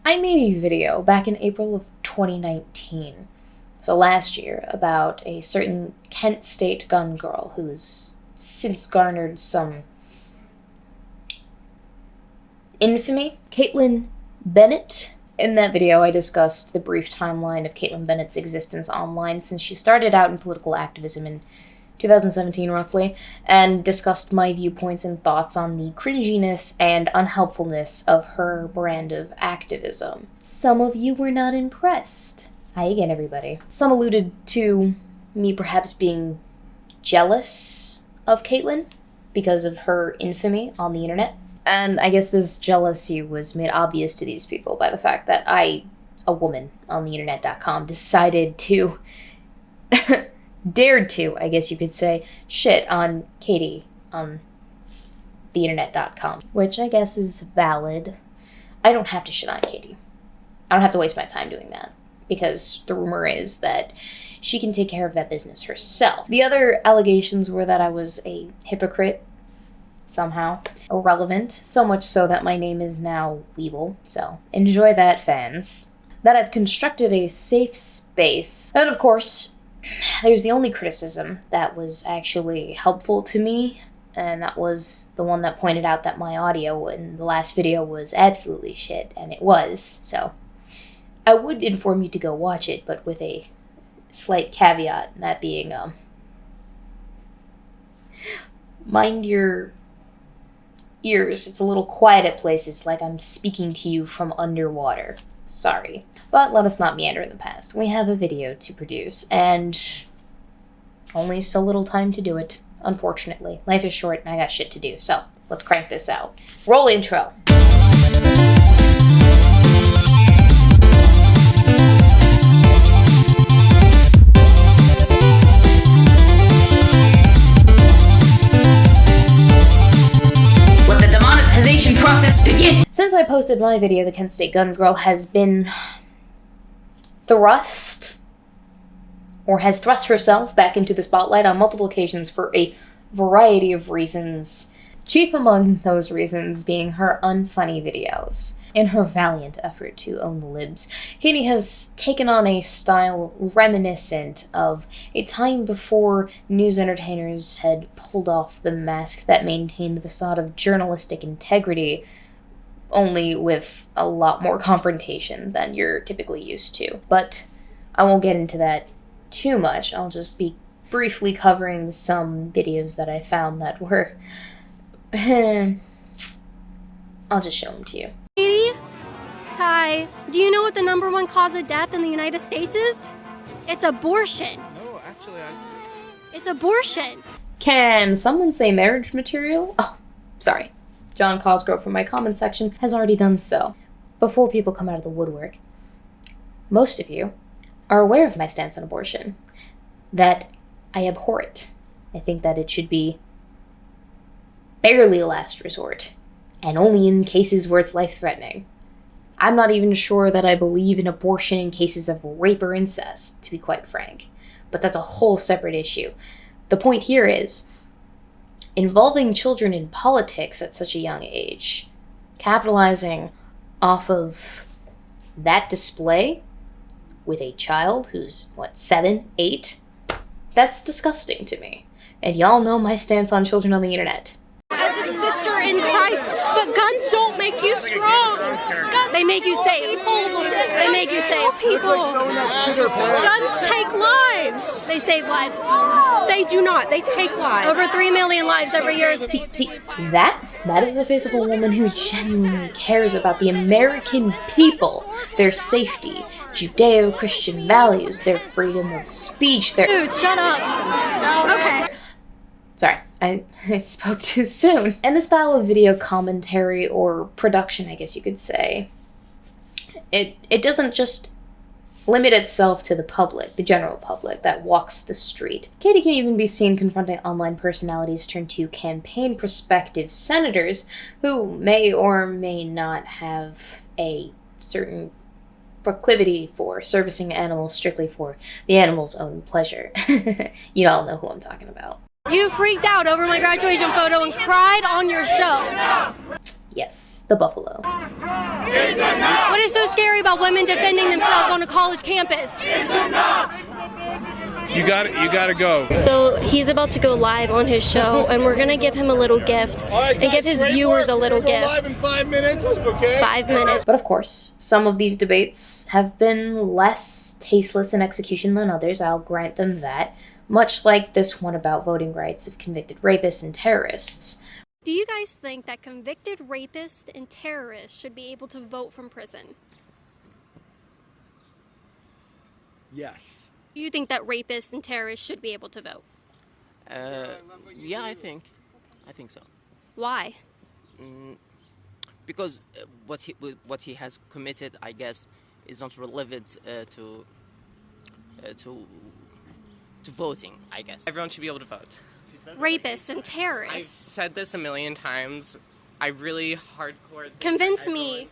I made a video back in April of 2019, so last year, about a certain Kent State gun girl who's since garnered some infamy. Kaitlin Bennett. In that video, I discussed the brief timeline of Kaitlin Bennett's existence online since she started out in political activism in 2017, roughly, and discussed my viewpoints and thoughts on the cringiness and unhelpfulness of her brand of activism. Some of you were not impressed. Hi again, everybody. Some alluded to me perhaps being jealous of Kaitlin because of her infamy on the internet. And I guess this jealousy was made obvious to these people by the fact that I, a woman on the internet.com, decided to, dared to, I guess you could say, shit on Katie on the internet.com, which I guess is valid. I don't have to shit on Katie. I don't have to waste my time doing that, because the rumor is that she can take care of that business herself. The other allegations were that I was a hypocrite, somehow irrelevant, so much so that my name is now Weebo, so enjoy that, fans. That I've constructed a safe space. And of course, there's the only criticism that was actually helpful to me, and that was the one that pointed out that my audio in the last video was absolutely shit, and it was, so I would inform you to go watch it, but with a slight caveat, that being, mind your ears. It's a little quiet at places, like I'm speaking to you from underwater. Sorry. But let us not meander in the past. We have a video to produce, and only so little time to do it, unfortunately. Life is short, and I got shit to do, so let's crank this out. Roll intro. Process begin. Since I posted my video, the Kent State gun girl has been thrust herself back into the spotlight on multiple occasions for a variety of reasons, chief among those reasons being her unfunny videos. In her valiant effort to own the libs, Katie has taken on a style reminiscent of a time before news entertainers had pulled off the mask that maintained the facade of journalistic integrity, only with a lot more confrontation than you're typically used to. But I won't get into that too much. I'll just be briefly covering some videos that I found that were... I'll just show them to you. Katie? Hi. Do you know what the #1 cause of death in the United States is? It's abortion. No, actually, It's abortion. Can someone say marriage material? Oh, sorry. John Cosgrove from my comments section has already done so. Before people come out of the woodwork, most of you are aware of my stance on abortion. That I abhor it. I think that it should be barely a last resort, and only in cases where it's life-threatening. I'm not even sure that I believe in abortion in cases of rape or incest, to be quite frank. But that's a whole separate issue. The point here is, involving children in politics at such a young age, capitalizing off of that display with a child who's, 7, 8? That's disgusting to me. And y'all know my stance on children on the internet. As a sister in Christ, but guns don't make you strong. They make you safe. They make you safe. People. Guns take lives. They save lives. They do not. They take lives. Over 3 million lives every year. See, that is the face of a woman who genuinely cares about the American people, their safety, Judeo-Christian values, their freedom of speech, their... Dude, shut up. Okay. Sorry, I spoke too soon. And the style of video commentary or production, I guess you could say, it doesn't just limit itself to the public, the general public that walks the street. Katie can even be seen confronting online personalities turned to campaign prospective senators who may or may not have a certain proclivity for servicing animals strictly for the animal's own pleasure. You all know who I'm talking about. You freaked out over my graduation photo and cried on your show. Yes, the buffalo. What is so scary about women defending themselves on a college campus. You gotta go. So he's about to go live on his show, and we're gonna give him a little gift and give his viewers a little gift. Live in 5 minutes, okay? 5 minutes. But of course, some of these debates have been less tasteless in execution than others, I'll grant them that, much like this one about voting rights of convicted rapists and terrorists. Do you guys think that convicted rapists and terrorists should be able to vote from prison? Yes. Do you think that rapists and terrorists should be able to vote? Yeah, I think so. Why? Because what he has committed, I guess, is not relevant to voting, I guess. Everyone should be able to vote. Rapists and I've terrorists. said this a million times. I really hardcore. Convince me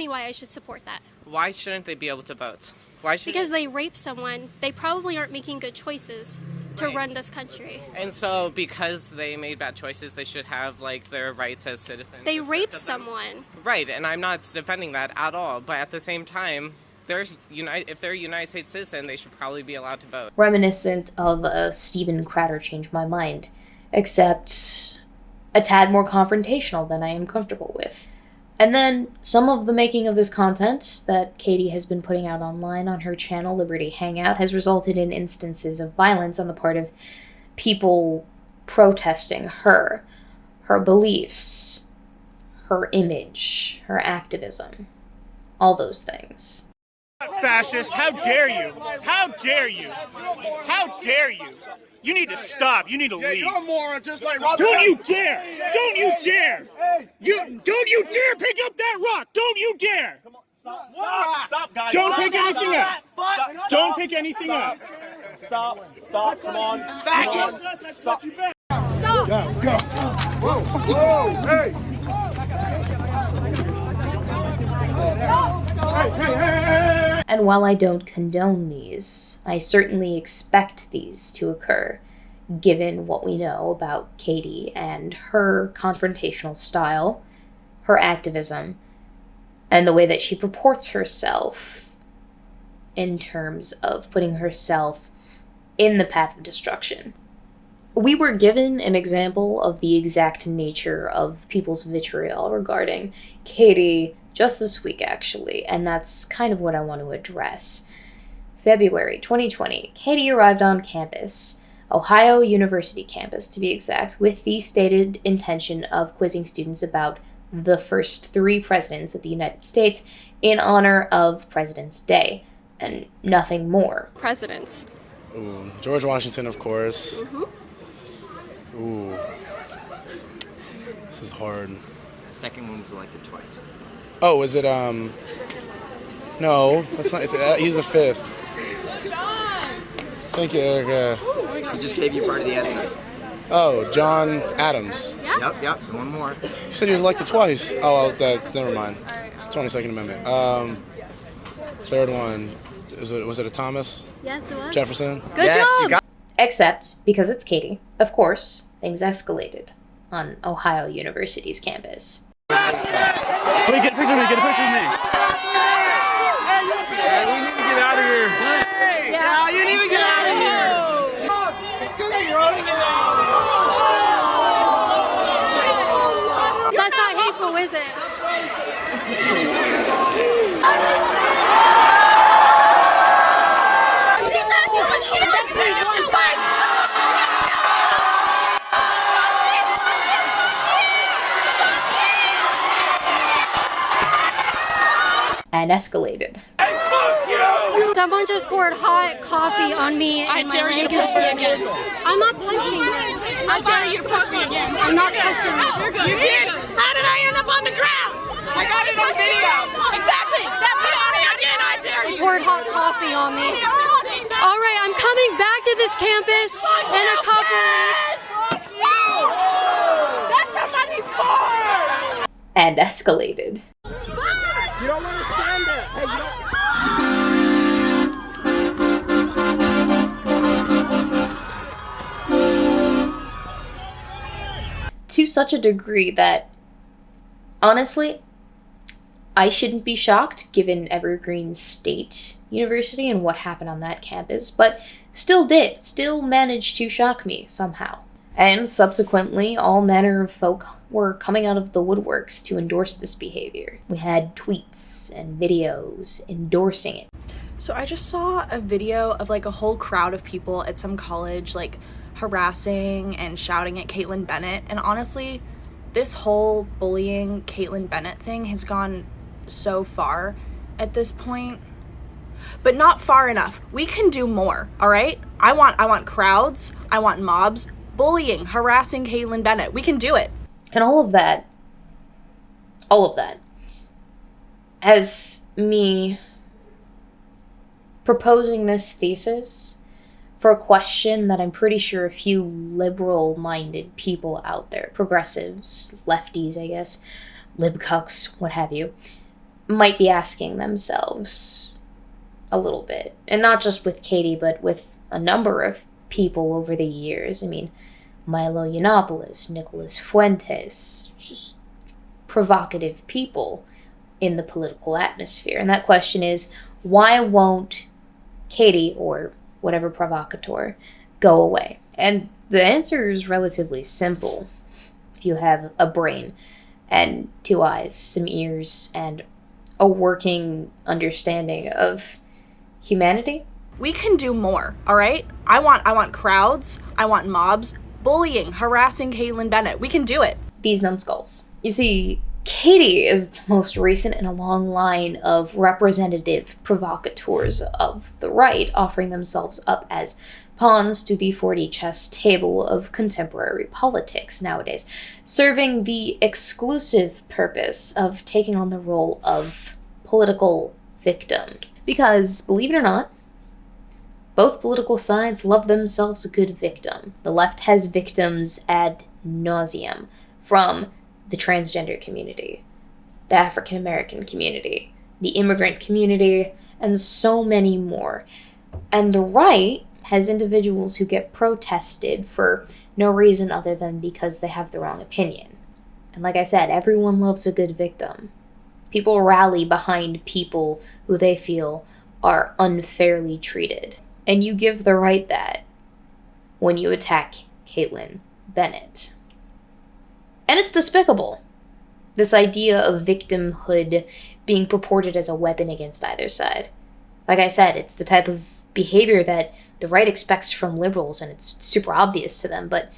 why I should support that. Why shouldn't they be able to vote? Why should? Because they rape someone, they probably aren't making good choices to Right. run this country. And so, because they made bad choices, they should have like their rights as citizens. They instead raped of them. someone. Right, and I'm not defending that at all. But at the same time, if they're a United States citizen, they should probably be allowed to vote. Reminiscent of a Stephen Crowder Change My Mind, except a tad more confrontational than I am comfortable with. And then some of the making of this content that Katie has been putting out online on her channel, Liberty Hangout, has resulted in instances of violence on the part of people protesting her beliefs, her image, her activism, all those things. Fascist, how dare you? How dare you? How dare you? You need to stop. You need to leave. You're a moron, just like Don't you dare! Don't you dare! Don't you dare pick up that rock! Don't you dare! Stop, guys. Don't pick anything up! Don't pick anything up! Stop, come on. Stop. Go! Whoa! Hey! Hey! And while I don't condone these, I certainly expect these to occur, given what we know about Katie and her confrontational style, her activism, and the way that she purports herself in terms of putting herself in the path of destruction. We were given an example of the exact nature of people's vitriol regarding Katie just this week, actually, and that's kind of what I want to address. February 2020, Katie arrived on campus, Ohio University campus to be exact, with the stated intention of quizzing students about the first 3 presidents of the United States in honor of President's Day, and nothing more. Presidents. Ooh, George Washington, of course. Mm-hmm. Ooh, this is hard. The second one was elected twice. Oh, is it, no, that's not, he's the 5th. Thank you, Erica. He just gave you part of the answer. Oh, John Adams. Yep, one more. You said he was elected twice. Oh, well, never mind. It's 22nd Amendment. Third one, was it a Thomas? Yes, it was. Jefferson? Good job! Except, because it's Katie, of course, things escalated on Ohio University's campus. Wait, get a picture of me. Get a picture of me. We need to get out of here. Yeah, You need to get out of here. that's not hateful, is it? And escalated. Someone just poured hot coffee on me. I dare you to push me again. I'm not punching you. I dare you to push me again. I'm not pushing you. You did. How did I end up on the ground? I got it on video. Exactly. That pushed me again. I dare you. Poured hot coffee on me. All right, I'm coming back to this campus in a couple weeks. That's somebody's car. And escalated. You don't understand that. Hey, you don't... To such a degree that, honestly, I shouldn't be shocked given Evergreen State University and what happened on that campus, but still managed to shock me somehow. And subsequently, all manner of folk were coming out of the woodworks to endorse this behavior. We had tweets and videos endorsing it. So I just saw a video of like a whole crowd of people at some college like harassing and shouting at Kaitlin Bennett, and honestly, this whole bullying Kaitlin Bennett thing has gone so far at this point, but not far enough. We can do more, all right? I want crowds, I want mobs bullying, harassing Kaitlin Bennett. We can do it. And all of that has me proposing this thesis for a question that I'm pretty sure a few liberal-minded people out there, progressives, lefties, I guess, libcucks, what have you, might be asking themselves a little bit. And not just with Katie, but with a number of people over the years. I mean, Milo Yiannopoulos, Nicholas Fuentes, just provocative people in the political atmosphere. And that question is, why won't Katie, or whatever provocateur, go away? And the answer is relatively simple. If you have a brain and 2 eyes, some ears, and a working understanding of humanity. We can do more, all right? I want crowds, I want mobs bullying, harassing Kaitlin Bennett. We can do it. These numbskulls. You see, Katie is the most recent in a long line of representative provocateurs of the right, offering themselves up as pawns to the 4D chess table of contemporary politics nowadays, serving the exclusive purpose of taking on the role of political victim. Because, believe it or not, both political sides love themselves a good victim. The left has victims ad nauseum, from the transgender community, the African American community, the immigrant community, and so many more. And the right has individuals who get protested for no reason other than because they have the wrong opinion. And like I said, everyone loves a good victim. People rally behind people who they feel are unfairly treated. And you give the right that when you attack Kaitlin Bennett. And it's despicable. This idea of victimhood being purported as a weapon against either side. Like I said, it's the type of behavior that the right expects from liberals, and it's super obvious to them, but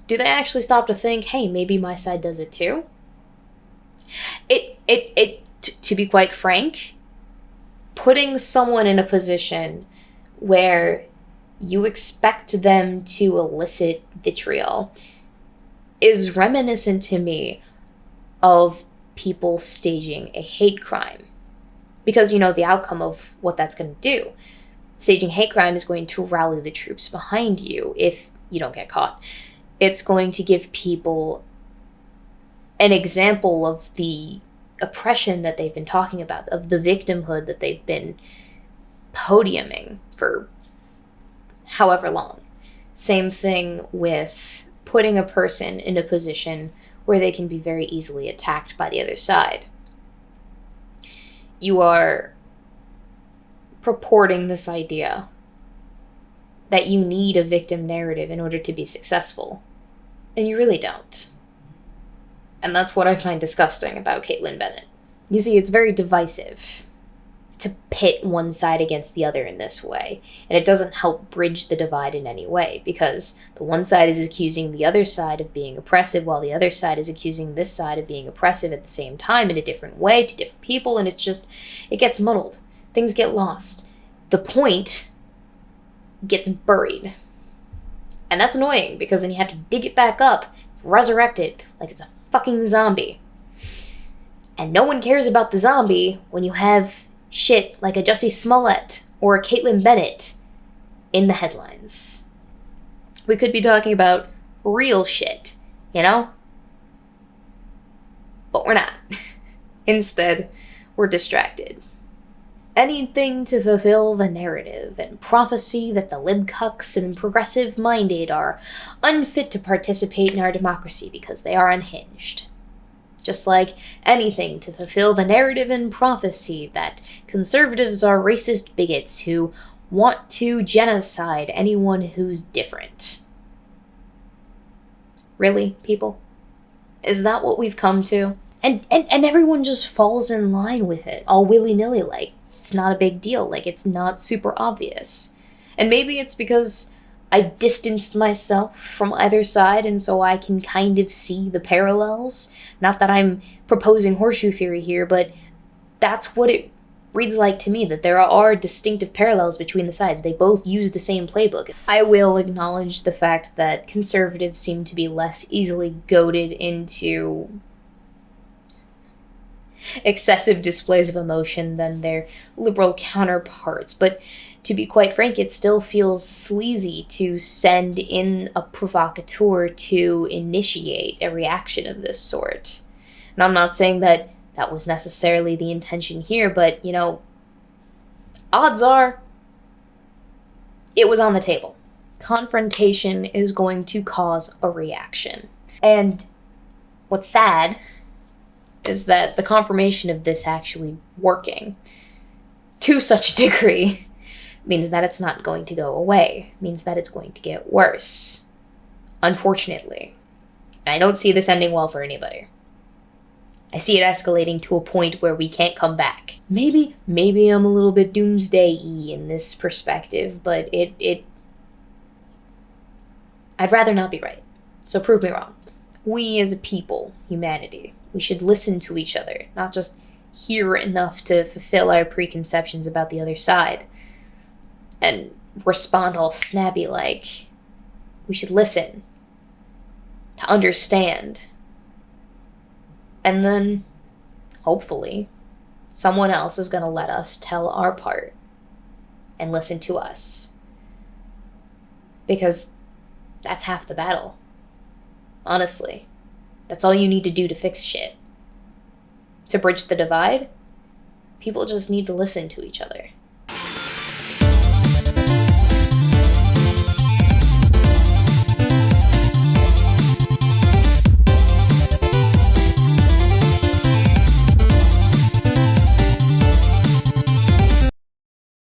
do they actually stop to think, hey, maybe my side does it too? To be quite frank, putting someone in a position where you expect them to elicit vitriol is reminiscent to me of people staging a hate crime. Because you know the outcome of what that's going to do. Staging hate crime is going to rally the troops behind you if you don't get caught. It's going to give people an example of the oppression that they've been talking about, of the victimhood that they've been podiuming for however long. Same thing with putting a person in a position where they can be very easily attacked by the other side. You are purporting this idea that you need a victim narrative in order to be successful, and you really don't. And that's what I find disgusting about Kaitlin Bennett. You see, it's very divisive to pit one side against the other in this way, and it doesn't help bridge the divide in any way, because the one side is accusing the other side of being oppressive, while the other side is accusing this side of being oppressive at the same time in a different way to different people, and it gets muddled. Things get lost. The point gets buried. And that's annoying, because then you have to dig it back up, resurrect it like it's a fucking zombie. And no one cares about the zombie when you have shit like a Jussie Smollett or a Kaitlin Bennett in the headlines. We could be talking about real shit, you know? But we're not. Instead, we're distracted. Anything to fulfill the narrative and prophecy that the libcucks and progressive-minded are unfit to participate in our democracy because they are unhinged. Just like anything to fulfill the narrative and prophecy that conservatives are racist bigots who want to genocide anyone who's different. Really, people? Is that what we've come to? And everyone just falls in line with it, all willy-nilly, like, it's not a big deal, like, it's not super obvious. And maybe it's because I've distanced myself from either side, and so I can kind of see the parallels. Not that I'm proposing horseshoe theory here, but that's what it reads like to me, that there are distinctive parallels between the sides. They both use the same playbook. I will acknowledge the fact that conservatives seem to be less easily goaded into excessive displays of emotion than their liberal counterparts, but to be quite frank, it still feels sleazy to send in a provocateur to initiate a reaction of this sort. And I'm not saying that that was necessarily the intention here, but, you know, odds are it was on the table. Confrontation is going to cause a reaction. And what's sad is that the confirmation of this actually working to such a degree means that it's not going to go away, means that it's going to get worse, unfortunately. And I don't see this ending well for anybody. I see it escalating to a point where we can't come back. Maybe I'm a little bit doomsday-y in this perspective, but I'd rather not be right. So prove me wrong. We as a people, humanity, we should listen to each other, not just hear enough to fulfill our preconceptions about the other side and respond all snappy like. We should listen to understand. And then, hopefully, someone else is going to let us tell our part and listen to us. Because that's half the battle. Honestly. That's all you need to do to fix shit. To bridge the divide, people just need to listen to each other.